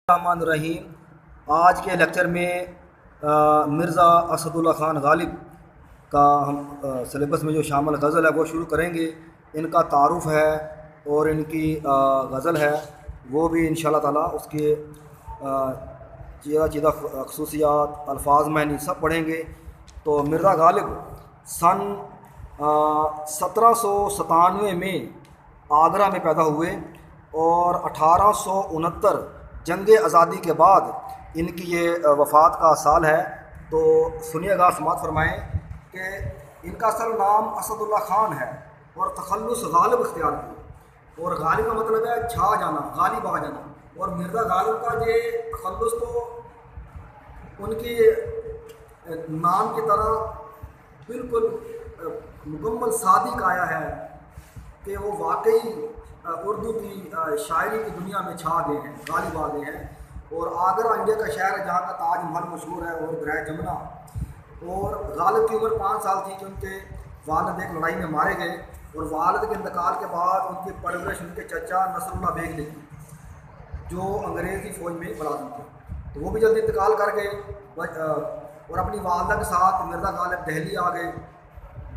الرحمن الرحیم۔ آج کے لیکچر میں مرزا اسد اللہ خان غالب کا ہم سلیبس میں جو شامل غزل ہے وہ شروع کریں گے۔ ان کا تعارف ہے اور ان کی غزل ہے وہ بھی انشاءاللہ تعالی اس کے چیدہ خصوصیات، الفاظ معنی سب پڑھیں گے۔ تو مرزا غالب سن 1797 میں آگرہ میں پیدا ہوئے اور 1869 جنگ آزادی کے بعد ان کی یہ وفات کا سال ہے۔ تو سنیے گا، سماعت فرمائیں کہ ان کا اصل نام اسد اللہ خان ہے اور تخلص غالب اختیار کیا، اور غالب کا مطلب ہے چھا جانا، غالب آ جانا، اور مرزا غالب کا یہ تخلص تو ان کی نام کی طرح بالکل مکمل صادق آیا ہے کہ وہ واقعی اردو کی شاعری کی دنیا میں چھا گئے ہیں، غالب آ گئے ہیں۔ اور آگرہ انڈیا کا شہر ہے جہاں کا تاج محل مشہور ہے اور دریا جمنا۔ اور غالب کی عمر 5 سال تھی کہ ان کے والد ایک لڑائی میں مارے گئے، اور والد کے انتقال کے بعد ان کی پرورش ان کے چچا نصر اللہ بیگ نے کی جو انگریزی فوج میں ملازم تھے۔ تو وہ بھی جلدی انتقال کر گئے اور اپنی والدہ کے ساتھ مرزا غالب دہلی آ گئے۔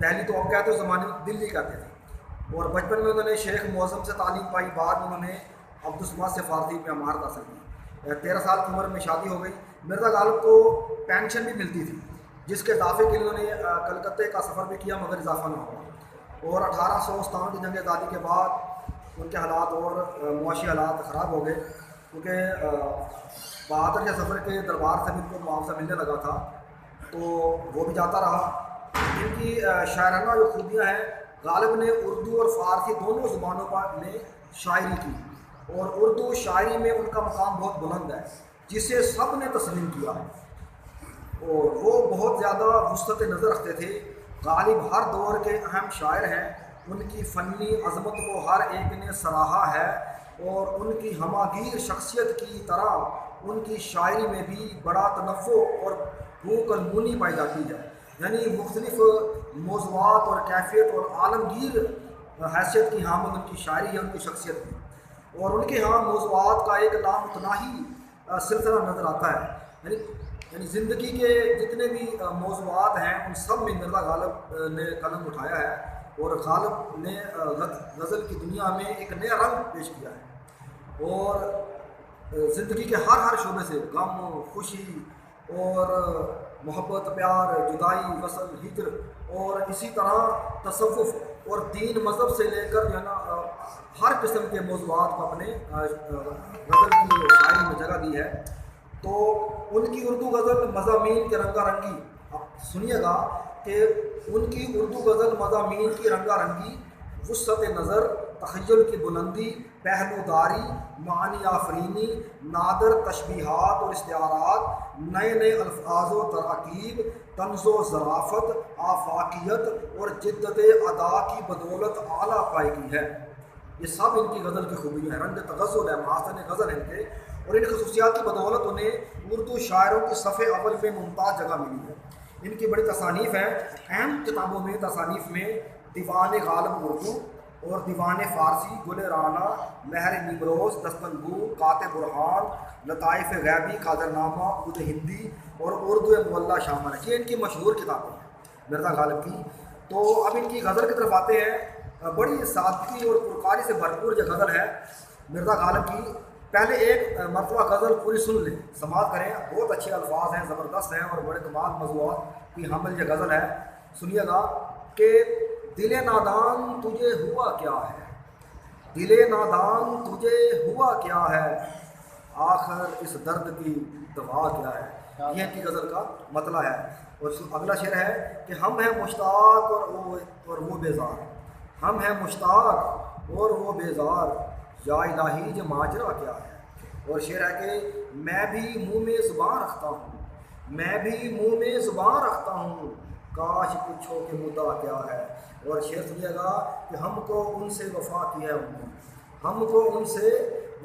دہلی تو اب کہتے ہیں، اس زمانے میں دلی کہتے تھے۔ اور بچپن میں انہوں نے شیخ معظم سے تعلیم پائی، بعد میں انہوں نے عبدالصمد سے فارسی میں مہارت حاصل کی۔ 13 سال کی عمر میں شادی ہو گئی۔ مرزا غالب کو پینشن بھی ملتی تھی جس کے اضافے کے لیے انہوں نے کلکتے کا سفر بھی کیا، مگر اضافہ نہ ہوا۔ اور 1857 کی جنگ آزادی کے بعد ان کے حالات اور معاشی حالات خراب ہو گئے، کیونکہ بہادر کے سفر کے دربار سے بھی ان کو معاوضہ ملنے لگا تھا، تو وہ بھی جاتا رہا۔ ان کی شاعرانہ جو خوبیاں ہیں، غالب نے اردو اور فارسی دونوں زبانوں پر میں شاعری کی، اور اردو شاعری میں ان کا مقام بہت بلند ہے جسے سب نے تسلیم کیا ہے، اور وہ بہت زیادہ وسعت نظر رکھتے تھے۔ غالب ہر دور کے اہم شاعر ہیں، ان کی فنی عظمت کو ہر ایک نے سراہا ہے، اور ان کی ہماگیر شخصیت کی طرح ان کی شاعری میں بھی بڑا تنوع اور روح المونی پائی جاتی ہے، یعنی مختلف موضوعات اور کیفیت اور عالمگیر حیثیت کی حامل ان کی شاعری ہے، ان کی شخصیت کی۔ اور ان کے ہاں موضوعات کا ایک لامتناہی سلسلہ نظر آتا ہے، یعنی زندگی کے جتنے بھی موضوعات ہیں ان سب میں مرزا غالب نے قلم اٹھایا ہے، اور غالب نے غزل کی دنیا میں ایک نیا رنگ پیش کیا ہے، اور زندگی کے ہر شعبے سے غم، خوشی اور محبت، پیار، جدائی، وصل، ہجر، اور اسی طرح تصوف اور دین مذہب سے لے کر جو ہے نا ہر قسم کے موضوعات کو اپنے غزل کی شاعری میں جگہ دی ہے۔ تو ان کی اردو غزل مضامین کے رنگا رنگی، سنیے گا کہ ان کی اردو غزل مضامین کی رنگا رنگی، وسعت نظر، تخیل کی بلندی، پہلو داری، معنی آفرینی، نادر تشبیہات اور استعارات، نئے نئے الفاظ و تراکیب، طنز و ظرافت، آفاقیت اور جدت ادا کی بدولت اعلیٰ پائی کی ہے۔ یہ سب ان کی غزل کی خوبیاں ہیں، رنگ تغزل ہے، محاسن غزل ہے ان کے، اور ان خصوصیات کی بدولت انہیں اردو شاعروں کے صفحے اول میں ممتاز جگہ ملی ہے۔ ان کی بڑی تصانیف ہیں، اہم کتابوں میں تصانیف میں دیوان غالب اردو اور دیوان فارسی، گل رانا، مہر نیمروز، دستن گو، کاتب برہان، لطائف غیبی، قادرنامہ، عود ہندی اور اردو مولا شامل ہے۔ یہ ان کی مشہور کتابیں ہیں مرزا غالب کی۔ تو اب ان کی غزل کی طرف آتے ہیں۔ بڑی سادگی اور پرکاری سے بھرپور جو غزل ہے مرزا غالب کی، پہلے ایک مرتبہ غزل پوری سن لیں، سماعت کریں، بہت اچھے الفاظ ہیں، زبردست ہیں، اور بڑے کمال موضوعات کی حامل یہ غزل ہے۔ سنیے گا کہ دل نادان تجھے ہوا کیا ہے، دل نادان تجھے ہوا کیا ہے، آخر اس درد کی دوا کیا ہے۔ یہ ان کی غزل کا مطلع ہے۔ اور اگلا شعر ہے کہ ہم ہیں مشتاق اور وہ بیزار، ہم ہیں مشتاق اور وہ بیزار، یا الہی یہ ماجرا کیا ہے۔ اور شعر ہے کہ میں بھی منہ میں زبان رکھتا ہوں، میں بھی منہ میں زبان رکھتا ہوں، کاش پوچھو کہ مدعا کیا ہے۔ اور شعر سنیے گا کہ ہم کو ان سے وفا کی ہے امید، ہم کو ان سے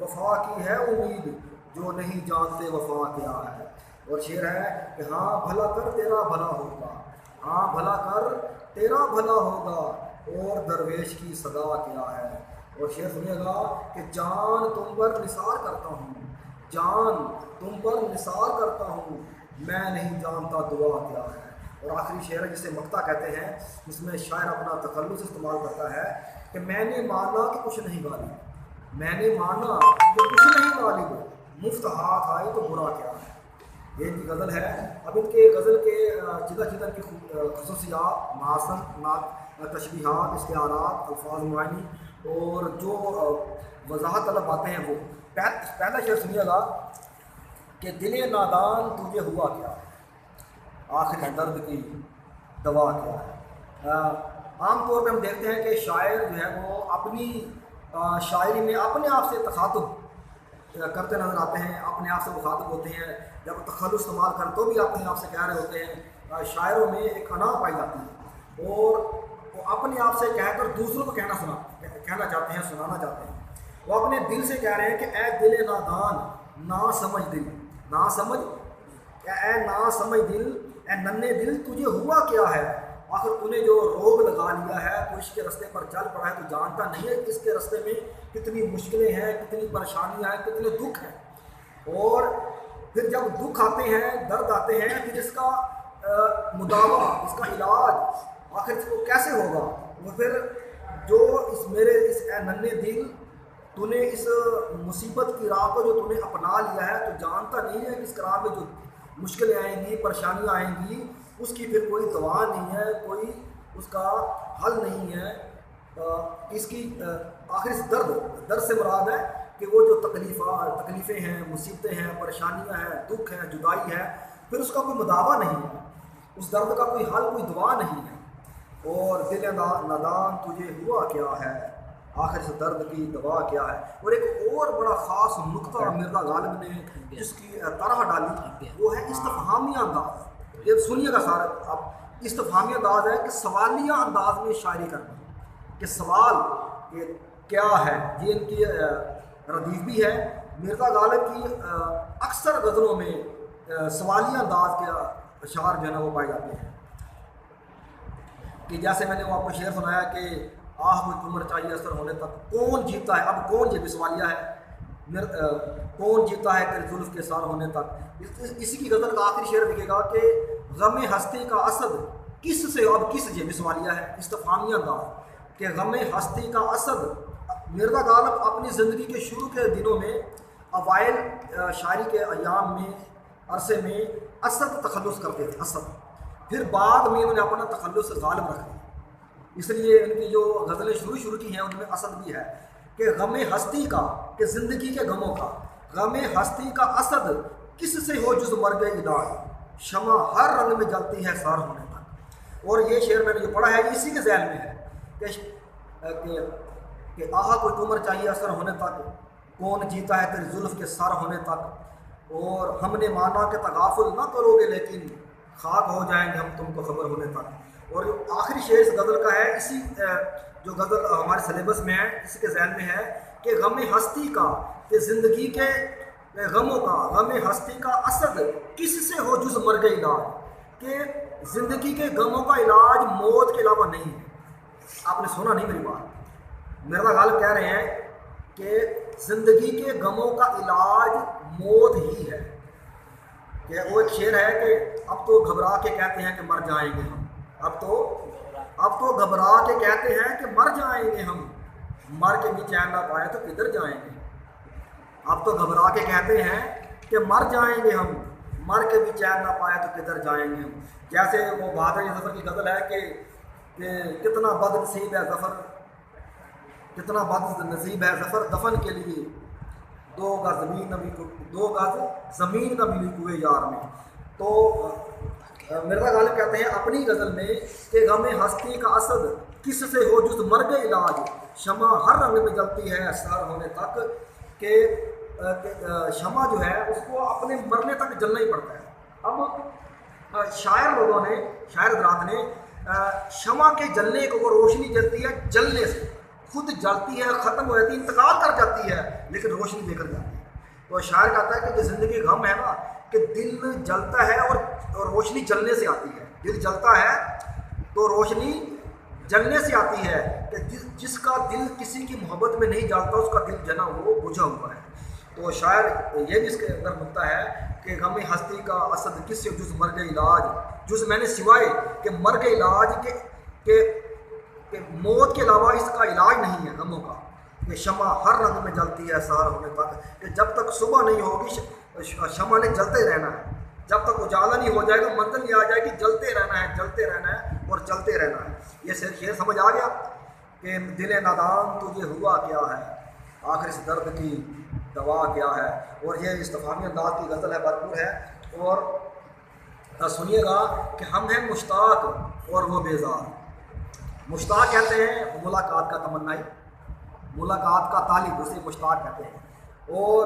وفا کی ہے امید، جو نہیں جانتے وفا کیا ہے۔ اور شعر ہے کہ ہاں بھلا کر تیرا بھلا ہوگا، ہاں بھلا کر تیرا بھلا ہوگا، اور درویش کی صدا کیا ہے۔ اور شعر سنیے گا کہ جان تم پر نثار کرتا ہوں، جان تم پر نثار کرتا ہوں، میں نہیں جانتا دعا کیا ہے۔ اور آخری شعر ہے جسے مقطع کہتے ہیں، جس میں شاعر اپنا تخلص استعمال کرتا ہے کہ میں نے مانا کہ کچھ نہیں غالب، میں نے مانا کہ کچھ نہیں غالب، مفت ہاتھ آئے تو برا کیا ہے۔ یہ ان کی غزل ہے۔ اب ان کے غزل کے جدہ جدہ کی خصوصیات، محاسن، تشبیہات، استعارات، الفاظ معانی اور جو وضاحت طلب باتیں ہیں وہ پہلا شعر سنیے گا کہ دل نادان تجھے ہوا کیا، آخر درد کی دوا کیا ہے۔ عام طور پہ ہم دیکھتے ہیں کہ شاعر جو ہے وہ اپنی شاعری میں اپنے آپ سے تخاطب کرتے نظر آتے ہیں، اپنے آپ سے مخاطب ہوتے ہیں، جب تخلص استعمال کریں تو بھی اپنے آپ سے کہہ رہے ہوتے ہیں۔ شاعروں میں ایک انا پائی جاتی ہے اور وہ اپنے آپ سے کہہ کر دوسروں کو کہنا چاہتے ہیں، سنانا چاہتے ہیں۔ وہ اپنے دل سے کہہ رہے ہیں کہ اے دل نادان، نا سمجھ دل، نا سمجھ، اے نا سمجھ دل، اے ننھے دل تجھے ہوا کیا ہے، آخر تو نے جو روگ لگا لیا ہے، تو عشق کے رستے پر چل پڑا ہے، تو جانتا نہیں ہے کہ اس کے رستے میں کتنی مشکلیں ہیں، کتنی پریشانیاں ہیں، کتنے دکھ ہیں۔ اور پھر جب دکھ آتے ہیں، درد آتے ہیں، پھر اس کا مداوع، اس کا علاج آخر اس کو کیسے ہوگا؟ وہ پھر جو اے ننھے دل، تو نے اس مصیبت کی راہ کو جو تو نے اپنا لیا ہے، تو جانتا نہیں ہے کہ اس راہ میں جو مشکلیں آئیں گی، پریشانیاں آئیں گی، اس کی پھر کوئی دوا نہیں ہے، کوئی اس کا حل نہیں ہے۔ اس کی آخر اس درد سے مراد ہے کہ وہ جو تکلیفیں ہیں، مصیبتیں ہیں، پریشانیاں ہیں، دکھ ہے، جدائی ہے، پھر اس کا کوئی مداوع نہیں ہے، اس درد کا کوئی حل، کوئی دوا نہیں ہے۔ اور دل نادان تجھے ہوا کیا ہے، آخر اس درد کی دوا کیا ہے۔ اور ایک اور بڑا خاص نقطہ مرزا غالب نے جس کی طرح ڈالی وہ ہے استفہامی انداز۔ یہ سنیے گا سارے اب، استفہامی انداز ہے کہ سوالیہ انداز میں شاعری کرنا، کہ سوال کہ کیا ہے، یہ ان کی ردیف بھی ہے۔ مرزا غالب کی اکثر غزلوں میں سوالیہ انداز کے اشعار جو ہے نا وہ پائے جاتے ہیں، کہ جیسے میں نے وہ آپ کو شعر سنایا کہ آہ کوئی عمر چاہیے اثر ہونے تک، کون جیتا ہے، اب کون، یہ بھی سوالیہ ہے، کون جیتا ہے تیرے زلف کے سار ہونے تک۔ اسی کی غزل کا آخری شعر لکھے گا کہ غم ہستی کا اسد کس سے، اب کس، یہ بھی سوالیہ ہے، استفہامی انداز کہ غم ہستی کا اسد۔ مرزا غالب اپنی زندگی کے شروع کے دنوں میں اوائل شاعری کے ایام میں، عرصے میں اسد تخلص کرتے تھے، اسد، پھر بعد میں انہوں نے اپنا تخلص غالب رکھ دیا۔ اس لیے ان کی جو غزلیں شروع کی ہیں ان میں اسد بھی ہے کہ غم ہستی کا، کہ زندگی کے غموں کا، غم ہستی کا اسد کس سے ہو جز مرگ علاج، شمع ہر رنگ میں جلتی ہے سار ہونے تک۔ اور یہ شعر میں نے جو پڑھا ہے اسی کے ذیل میں ہے کہ آہا کوئی عمر چاہیے اثر ہونے تک، کون جیتا ہے تیرے زلف کے سر ہونے تک، اور ہم نے مانا کہ تغافل نہ کرو گے لیکن خاک ہو جائیں گے ہم تم کو خبر ہونے تک۔ اور آخری شعر اس غزل کا ہے، اسی جو غزل ہمارے سلیبس میں ہے اسی کے ذہن میں ہے کہ غم ہستی کا، کہ زندگی کے غموں کا، غم ہستی کا اسد کس سے ہو جز مرگ علاج، کہ زندگی کے غموں کا علاج موت کے علاوہ نہیں ہے۔ آپ نے سنا نہیں میری بات، مرزا غالب کہہ رہے ہیں کہ زندگی کے غموں کا علاج موت ہی ہے۔ کہ وہ ایک شعر ہے کہ اب تو گھبرا کے کہتے ہیں کہ مر جائیں گے ہم، اب تو گھبرا کے کہتے ہیں کہ مر جائیں گے ہم، مر کے بھی چین نہ پائے تو کدھر جائیں گے۔ اب تو گھبرا کے کہتے ہیں کہ مر جائیں گے ہم، مر کے بھی چین نہ پائے تو کدھر جائیں گے ہم۔ جیسے وہ بہادر ظفر کی غزل ہے کہ کتنا بد نصیب ہے ظفر، کتنا بد نصیب ہے ظفر دفن کے لیے، دو گز زمین نہ ملی کوئے یار میں۔ تو مرزا غالب کہتے ہیں اپنی غزل میں کہ غم ہستی کا اسد کس سے ہو جز مرگ علاج، شمع ہر رنگ میں جلتی ہے سار ہونے تک، کہ شمع جو ہے اس کو اپنے مرنے تک جلنا ہی پڑتا ہے۔ اب شاعر لوگوں نے، شاعر حضرات نے شمع کے جلنے کو، وہ روشنی جلتی ہے جلنے سے، خود جلتی ہے، ختم ہو جاتی ہے، انتقال کر جاتی ہے، لیکن روشنی دے کر جاتی ہے۔ تو شاعر کہتا ہے کہ جو زندگی غم ہے نا، کہ دل جلتا ہے اور روشنی جلنے سے آتی ہے، دل جلتا ہے تو روشنی جلنے سے آتی ہے، کہ جس کا دل کسی کی محبت میں نہیں جلتا اس کا دل جنا وہ بجھا ہوا ہے۔ تو شاعر یہ بھی اس کے اندر نکتہ ہے کہ غم ہستی کا اسد کس سے جز مرگ علاج، جز میں نے سوائے کہ مرگ علاج کہ موت کے علاوہ اس کا علاج نہیں ہے غموں کا، کہ شمع ہر رنگ میں جلتی ہے سحر ہونے تک، کہ جب تک صبح نہیں ہوگی شمع نے جلتے رہنا ہے، جب تک اجالا نہیں ہو جائے گا منزل یہ آ جائے گی جلتے رہنا ہے جلتے رہنا ہے اور چلتے رہنا ہے۔ یہ شعر سمجھ آ گیا کہ دل نادان تجھے ہوا کیا ہے، آخر اس درد کی دوا کیا ہے، اور یہ استفہامی انداز کی غزل ہے، بھرپور ہے۔ اور سنیے گا کہ ہم ہیں مشتاق اور وہ بیزار۔ مشتاق کہتے ہیں ملاقات کا تمنائی، ملاقات کا طالب اسے مشتاق کہتے ہیں، اور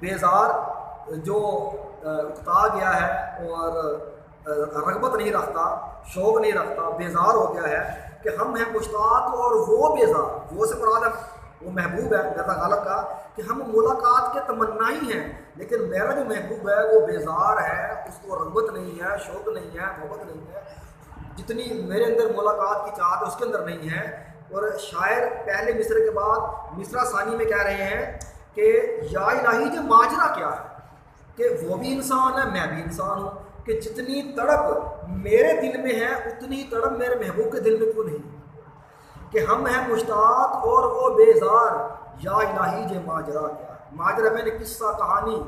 بیزار جو اکتا گیا ہے اور رغبت نہیں رکھتا، شوق نہیں رکھتا، بیزار ہو گیا ہے، کہ ہم ہیں مشتاق اور وہ بیزار، وہ سے مراد ہے وہ محبوب ہے مرزا غالب کا، کہ ہم ملاقات کے تمنائی ہیں، لیکن میرا جو محبوب ہے وہ بیزار ہے، اس کو رغبت نہیں ہے، شوق نہیں ہے، محبت نہیں ہے، جتنی میرے اندر ملاقات کی چاہت ہے اس کے اندر نہیں ہے۔ اور شاعر پہلے مصرے کے بعد مصرع ثانی میں کہہ رہے ہیں کہ یا الہی جو ماجرا کیا ہے، کہ وہ بھی انسان ہے میں بھی انسان ہوں، کہ جتنی تڑپ میرے دل میں ہے اتنی تڑپ میرے محبوب کے دل میں کیوں نہیں، کہ ہم ہیں مشتاق اور وہ بیزار، یا الہی جو ماجرا کیا ہے۔ ماجرا میں نے قصہ کہانی،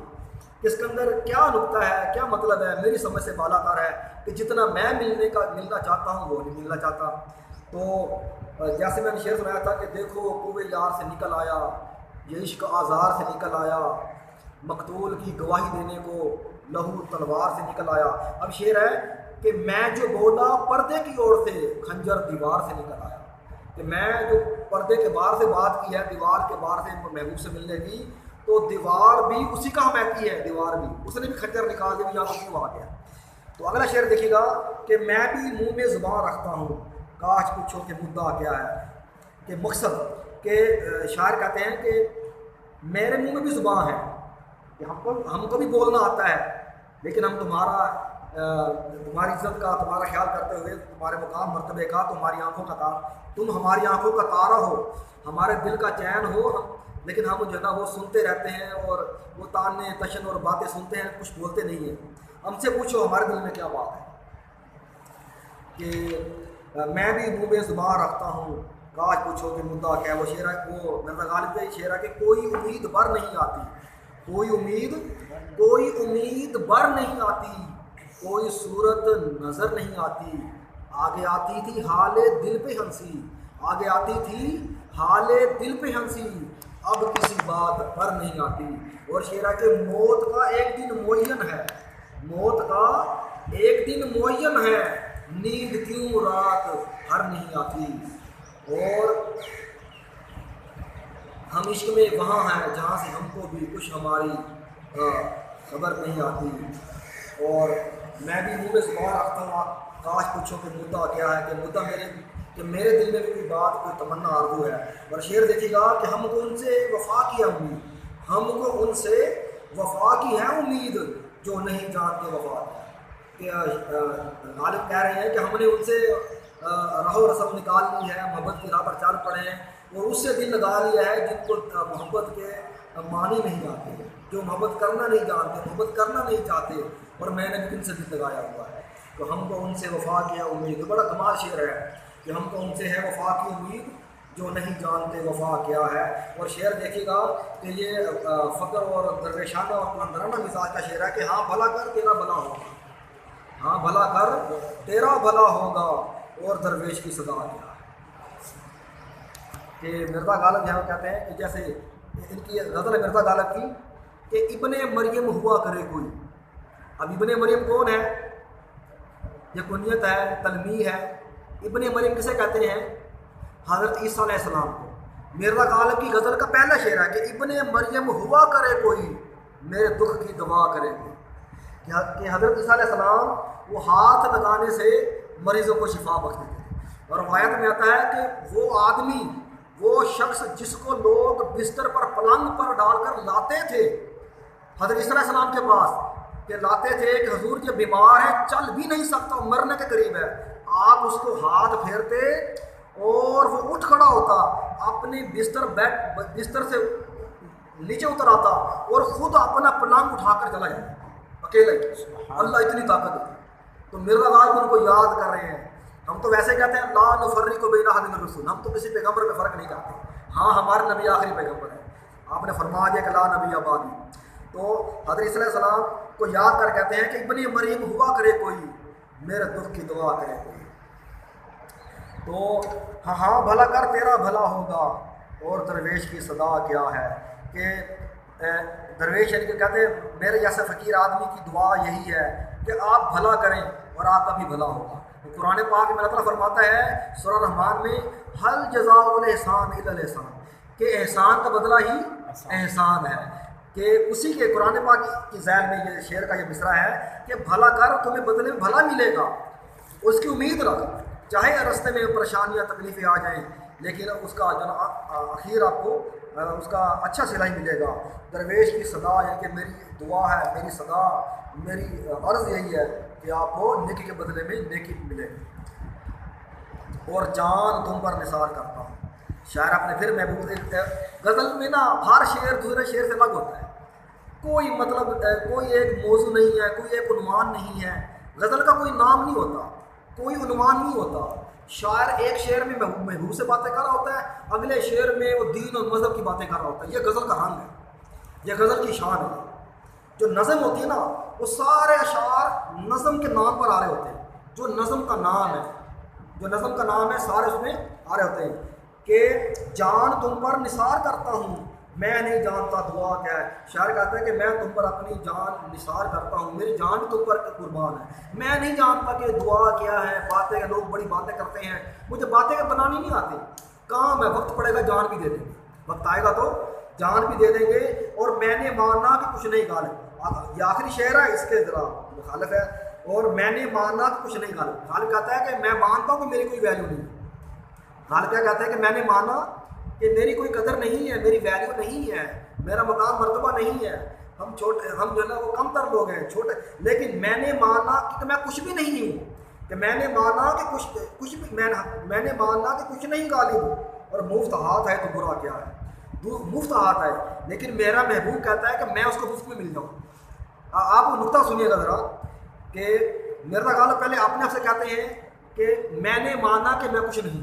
اس کے اندر کیا نکتہ ہے، کیا مطلب ہے، میری سمجھ سے بالا تر ہے کہ جتنا میں ملنا چاہتا ہوں وہ نہیں ملنا چاہتا۔ تو جیسے میں نے شعر سنایا تھا کہ دیکھو کوئے یار سے نکل آیا، یہ عشق آزار سے نکل آیا، مقتول کی گواہی دینے کو لہو تلوار سے نکل آیا۔ اب شعر ہے کہ میں جو بولا پردے کی اور سے خنجر دیوار سے نکل آیا، کہ میں جو پردے کے باہر سے بات کی ہے، دیوار کے باہر سے محبوب سے ملنے کی، تو دیوار بھی اسی کا حمایتی ہے، دیوار بھی اس نے بھی خنجر نکال دیا، یہاں کیوں آ گیا۔ تو اگلا شعر دیکھیے گا کہ میں بھی منہ میں زبان رکھتا ہوں، کاش پوچھو کہ مدعا کیا ہے، کہ مقصد کہ شاعر کہتے ہیں کہ میرے منہ میں بھی زبان ہے، کہ ہم کو بھی بولنا آتا ہے، لیکن ہم تمہاری عزت کا، تمہارا خیال کرتے ہوئے، تمہارے مقام مرتبے کا، تمہاری آنکھوں کا تم ہماری آنکھوں کا تارا ہو، ہمارے دل کا چین ہو، لیکن ہم جو ہے نا وہ سنتے رہتے ہیں، اور وہ تانے تشن اور باتیں سنتے ہیں، کچھ بولتے نہیں ہیں۔ ہم سے پوچھو ہمارے دل میں کیا بات ہے، کہ میں بھی منہ میں زبان رکھتا ہوں، کاش پوچھو کہ مدعا کیا ہے۔ وہ شعر ہے، وہ مرزا غالب کا شعر ہے کہ کوئی امید بر نہیں آتی، کوئی امید بر نہیں آتی، کوئی صورت نظر نہیں آتی، آگے آتی تھی حال دل پہ ہنسی، آگے آتی تھی حال دل پہ ہنسی، اب کسی بات پر نہیں آتی۔ اور شعر ہے کہ موت کا ایک دن معین ہے، موت کا ایک دن معین ہے، نیند کیوں رات بھر نہیں آتی، اور ہم عشق میں وہاں ہیں جہاں سے ہم کو بھی کچھ ہماری خبر نہیں آتی، اور میں بھی منہ میں زبان رکھتا ہوں، کاش پوچھو کہ مدعا کیا ہے، کہ مدعا میرے دل میں بھی کوئی بات، کوئی تمنا آرزو ہے۔ اور شعر دیکھیے گا کہ ہم کو ان سے وفا کی ہے امید، ہم کو ان سے وفا کی ہے امید، جو نہیں جانتے وفا کہ غالب کہہ رہے ہیں کہ ہم نے ان سے راہ و رسم نکال لی ہے، محبت کی راہ پر چل پڑے ہیں، اور اس سے دل لگا لیا ہے جن کو محبت کے معنی نہیں جانتے، جو محبت کرنا نہیں جانتے، محبت کرنا نہیں چاہتے، اور میں نے بھی ان سے دل لگایا ہوا ہے، تو ہم کو ان سے وفا کی ہے امید۔ بڑا کمال شعر ہے کہ ہم کو ان سے ہے وفا کی امید، جو نہیں جانتے وفا کیا ہے۔ اور شعر دیکھیے گا کہ یہ فقر اور درویشانہ اور قلندرانہ مزاج کا شعر ہے کہ ہاں بھلا کر تیرا بھلا ہوگا، ہاں بھلا کر تیرا بھلا ہوگا، اور درویش کی صدا کیا ہے۔ کہ مرزا غالب یہاں کہتے ہیں کہ جیسے ان کی غزل ہے مرزا غالب کی کہ ابن مریم ہوا کرے کوئی۔ اب ابن مریم کون ہے؟ یہ کنیت ہے، تلمیح ہے۔ ابن مریم کسے کہتے ہیں؟ حضرت عیسیٰ علیہ السلام کو۔ مرزا غالب کی غزل کا پہلا شعر ہے کہ ابن مریم ہوا کرے کوئی، میرے دکھ کی دوا کرے کوئی، کہ حضرت عیسیٰ علیہ السلام وہ ہاتھ لگانے سے مریضوں کو شفا بخشتے تھے، اور روایت میں آتا ہے کہ وہ آدمی، وہ شخص جس کو لوگ بستر پر پلنگ پر ڈال کر لاتے تھے حضرت عیسیٰ علیہ السلام کے پاس، کہ لاتے تھے کہ حضور یہ بیمار ہے، چل بھی نہیں سکتا، مرنے کے قریب ہے، آپ اس کو ہاتھ پھیرتے اور وہ اٹھ کھڑا ہوتا، اپنی بستر سے نیچے اتر آتا اور خود اپنا پلنگ اٹھا کر چلا جائے اکیلا ہی. اللہ اتنی طاقت دیتی. تو مرزا غالب ان کو یاد کر رہے ہیں. ہم تو ویسے کہتے ہیں لا نفرق بین احد من الرسل، ہم تو کسی پیغمبر میں فرق نہیں کرتے. ہاں ہمارے نبی آخری پیغمبر ہے، آپ نے فرما دیا کہ لا نبی بعدی. تو حضرت عیسیٰ علیہ السلام کو یاد کر کہتے ہیں کہ ابن مریم ہوا کرے کوئی، میرے دکھ کی دعا کرے کوئی. تو ہاں بھلا کر تیرا بھلا ہوگا. اور درویش کی صدا کیا ہے کہ درویش یعنی کہ کہتے ہیں میرے جیسے فقیر آدمی کی دعا یہی ہے کہ آپ بھلا کریں اور آپ کا بھی بھلا ہوگا. قرآن پاک میں اللہ تعالیٰ فرماتا ہے سورہ رحمان میں حل جزاء الاحسان الا الاحسان، کہ احسان کا بدلہ ہی احسان ہے. کہ اسی کے قرآن پاک کی ذیل میں یہ شعر کا یہ مصرع ہے کہ بھلا کر تمہیں بدلے میں بھلا ملے گا، اس کی امید رکھ. چاہے راستے میں پریشانیاں تکلیفیں آ جائیں لیکن اس کا جو اخیر آپ کو اس کا اچھا صلہ ہی ملے گا. درویش کی صدا یعنی کہ میری دعا ہے، میری صدا، میری عرض یہی ہے کہ آپ کو نیکی کے بدلے میں نیکی ملے. اور جان تم پر نثار کرتا ہوں. شاعر اپنے پھر محبوب غزل میں نا ہر شعر دوسرے شعر سے الگ ہوتا ہے. کوئی مطلب کوئی ایک موضوع نہیں ہے، کوئی ایک عنوان نہیں ہے. غزل کا کوئی نام نہیں ہوتا، کوئی عنوان نہیں ہوتا. شاعر ایک شعر میں محبوب سے باتیں کر رہا ہوتا ہے، اگلے شعر میں وہ دین اور مذہب کی باتیں کر رہا ہوتا ہے. یہ غزل کا رنگ ہے، یہ غزل کی شان ہے. جو نظم ہوتی ہے نا وہ سارے اشعار نظم کے نام پر آ رہے ہوتے ہیں. جو نظم کا نام ہے، جو نظم کا نام ہے سارے اس میں آ رہے ہوتے ہیں کہ جان تم پر نثار کرتا ہوں، میں نہیں جانتا دعا کیا ہے. شاعر کہتا ہے کہ میں تم پر اپنی جان نثار کرتا ہوں، میری جان تم پر قربان ہے. میں نہیں جانتا کہ دعا کیا ہے. باتیں لوگ بڑی باتیں کرتے ہیں، مجھے باتیں بنانی نہیں آتی. کام ہے، وقت پڑے گا جان بھی دے دیں گے، وقت آئے گا تو جان بھی دے دیں گے. اور میں نے مانا کہ کچھ نہیں غالب، یہ آخری شعر ہے، اس کے ذرا مخالف ہے. اور میں نے مانا کہ کچھ نہیں غالب. غالب کہتا ہے کہ میں مانتا ہوں کہ میری کوئی ویلیو نہیں ہے. غالب کیا کہتا ہے کہ میں نے مانا کہ میری کوئی قدر نہیں ہے، میری ویلیو نہیں ہے، میرا مقام مرتبہ نہیں ہے. ہم چھوٹے، ہم جو ہے نا وہ کم تر لوگ ہیں، چھوٹے. لیکن میں نے مانا کہ میں کچھ بھی نہیں ہوں، کہ میں نے مانا کہ کچھ بھی میں نے مانا کہ کچھ نہیں غالب. اور مفت ہاتھ ہے تو برا کیا ہے. مفت ہاتھ ہے لیکن میرا محبوب کہتا ہے کہ میں اس کو مفت میں مل جاؤں. آپ وہ نقطہ سنیے گا ذرا کہ مرزا غالب پہلے اپنے آپ سے کہتے ہیں کہ میں نے مانا کہ میں کچھ نہیں،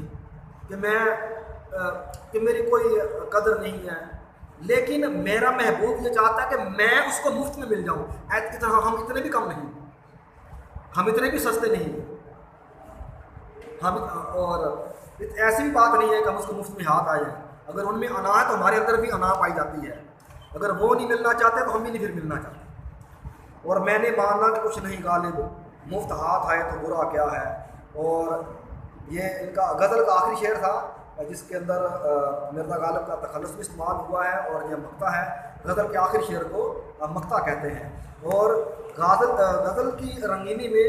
کہ میری کوئی قدر نہیں ہے. لیکن میرا محبوب یہ چاہتا ہے کہ میں اس کو مفت میں مل جاؤں. ہم اتنے بھی کم نہیں، ہم اتنے بھی سستے نہیں ہیں. ہم اور ایسی بھی بات نہیں ہے کہ ہم اس کو مفت میں ہاتھ آ جائیں. اگر ان میں انا ہے تو ہمارے اندر بھی انا پائی جاتی ہے. اگر وہ نہیں ملنا چاہتے تو ہم بھی نہیں پھر ملنا چاہتے. اور میں نے ماننا کہ کچھ نہیں غالب، مفت ہاتھ آئے تو برا کیا ہے. اور یہ ان کا غزل کا آخری شعر تھا جس کے اندر مرزا غالب کا تخلص بھی استعمال ہوا ہے. اور یہ مقطع ہے، غزل کے آخری شعر کو مقطع کہتے ہیں. اور غزل کی رنگینی میں،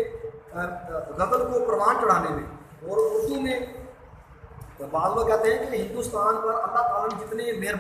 غزل کو پروان چڑھانے میں، اور اردو میں بعض لوگ کہتے ہیں کہ ہندوستان پر اللہ تعالیٰ نے جتنے مہربان